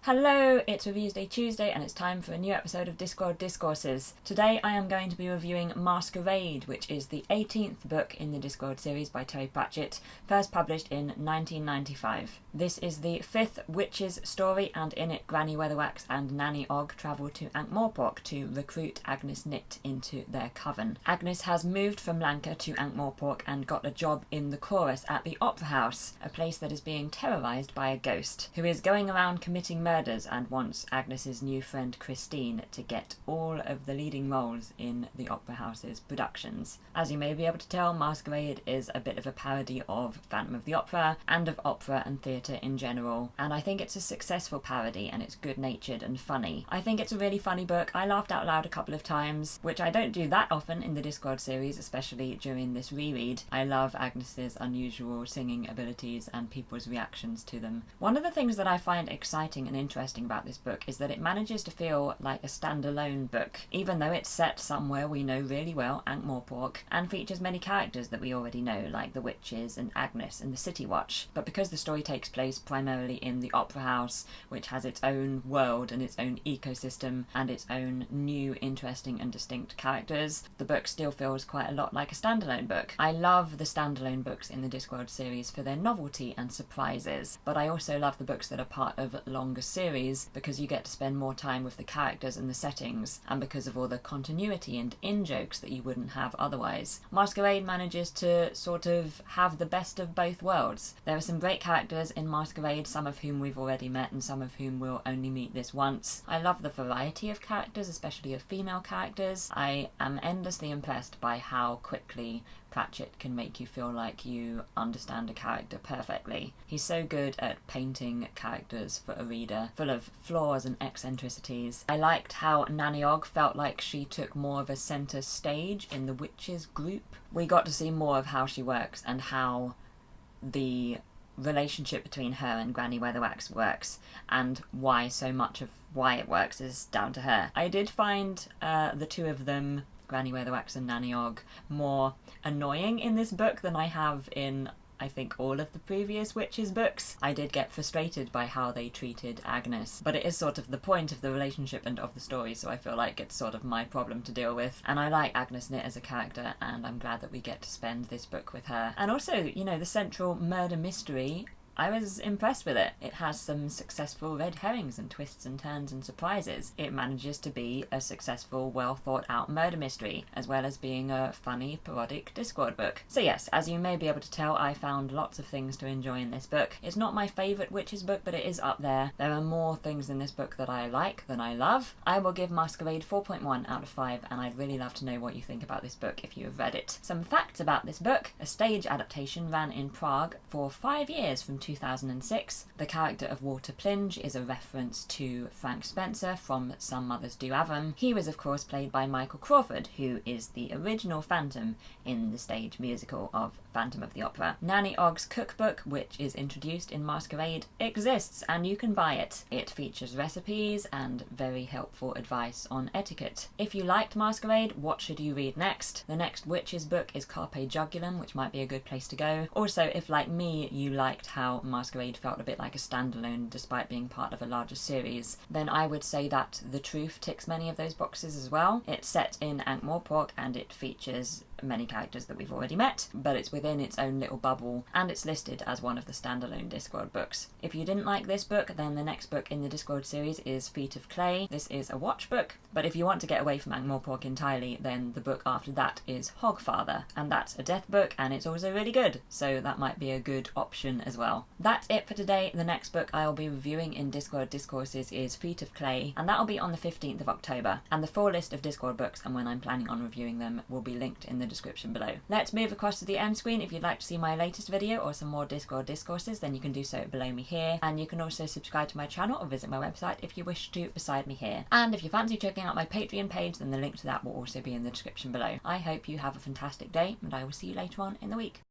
Hello, it's Reviews Day Tuesday and it's time for a new episode of Discworld Discourses. Today I am going to be reviewing Maskerade, which is the 18th book in the Discworld series by Terry Pratchett, first published in 1995. This is the 5th Witches story, and in it Granny Weatherwax and Nanny Ogg travel to Ankh-Morpork to recruit Agnes Nitt into their coven. Agnes has moved from Lanka to Ankh-Morpork and got a job in the chorus at the Opera House, a place that is being terrorised by a ghost, who is going around committing murders and wants Agnes's new friend Christine to get all of the leading roles in the Opera House's productions. As you may be able to tell, Maskerade is a bit of a parody of Phantom of the Opera and of opera and theatre in general, and I think it's a successful parody and it's good-natured and funny. I think it's a really funny book. I laughed out loud a couple of times, which I don't do that often in the Discworld series, especially during this reread. I love Agnes's unusual singing abilities and people's reactions to them. One of the things that I find exciting and interesting about this book is that it manages to feel like a standalone book, even though it's set somewhere we know really well, Ankh-Morpork, and features many characters that we already know, like the witches and Agnes and the City Watch. But because the story takes place primarily in the Opera House, which has its own world and its own ecosystem and its own new, interesting and distinct characters, the book still feels quite a lot like a standalone book. I love the standalone books in the Discworld series for their novelty and surprises, but I also love the books that are part of longer series because you get to spend more time with the characters and the settings, and because of all the continuity and in-jokes that you wouldn't have otherwise. Maskerade manages to sort of have the best of both worlds. There are some great characters in Maskerade, some of whom we've already met and some of whom we'll only meet this once. I love the variety of characters, especially of female characters. I am endlessly impressed by how quickly Pratchett can make you feel like you understand a character perfectly. He's so good at painting characters for a reader, full of flaws and eccentricities. I liked how Nanny Ogg felt like she took more of a centre stage in the witches group. We got to see more of how she works and how the relationship between her and Granny Weatherwax works, and why so much of why it works is down to her. I did find the two of them, Granny Weatherwax and Nanny Ogg, more annoying in this book than I have in, I think, all of the previous Witches books. I did get frustrated by how they treated Agnes, but it is sort of the point of the relationship and of the story, so I feel like it's sort of my problem to deal with. And I like Agnes Nitt as a character, and I'm glad that we get to spend this book with her. And also, you know, the central murder mystery, I was impressed with it. It has some successful red herrings and twists and turns and surprises. It manages to be a successful, well thought out murder mystery, as well as being a funny, parodic Discworld book. So yes, as you may be able to tell, I found lots of things to enjoy in this book. It's not my favourite Witches book, but it is up there. There are more things in this book that I like than I love. I will give Maskerade 4.1 out of 5, and I'd really love to know what you think about this book if you have read it. Some facts about this book: a stage adaptation ran in Prague for 5 years from 2006. The character of Walter Plinge is a reference to Frank Spencer from Some Mothers Do Have 'Em. He was of course played by Michael Crawford, who is the original Phantom in the stage musical of Phantom of the Opera. Nanny Ogg's cookbook, which is introduced in Maskerade, exists and you can buy it. It features recipes and very helpful advice on etiquette. If you liked Maskerade, what should you read next? The next Witches book is Carpe Jugulum, which might be a good place to go. Also, if like me you liked how Maskerade felt a bit like a standalone despite being part of a larger series, then I would say that The Truth ticks many of those boxes as well. It's set in Ankh-Morpork and it features many characters that we've already met, but it's within its own little bubble, and it's listed as one of the standalone Discworld books. If you didn't like this book, then the next book in the Discworld series is Feet of Clay. This is a watch book, but if you want to get away from Ankh-Morpork entirely, then the book after that is Hogfather, and that's a death book, and it's also really good, so that might be a good option as well. That's it for today. The next book I will be reviewing in Discworld Discourses is Feet of Clay, and that will be on the 15th of October, and the full list of Discworld books and when I'm planning on reviewing them will be linked in the description below. Let's move across to the end screen. If you'd like to see my latest video or some more Discworld Discourses, then you can do so below me here, and you can also subscribe to my channel or visit my website if you wish to beside me here. And if you fancy checking out my Patreon page, then the link to that will also be in the description below. I hope you have a fantastic day, and I will see you later on in the week.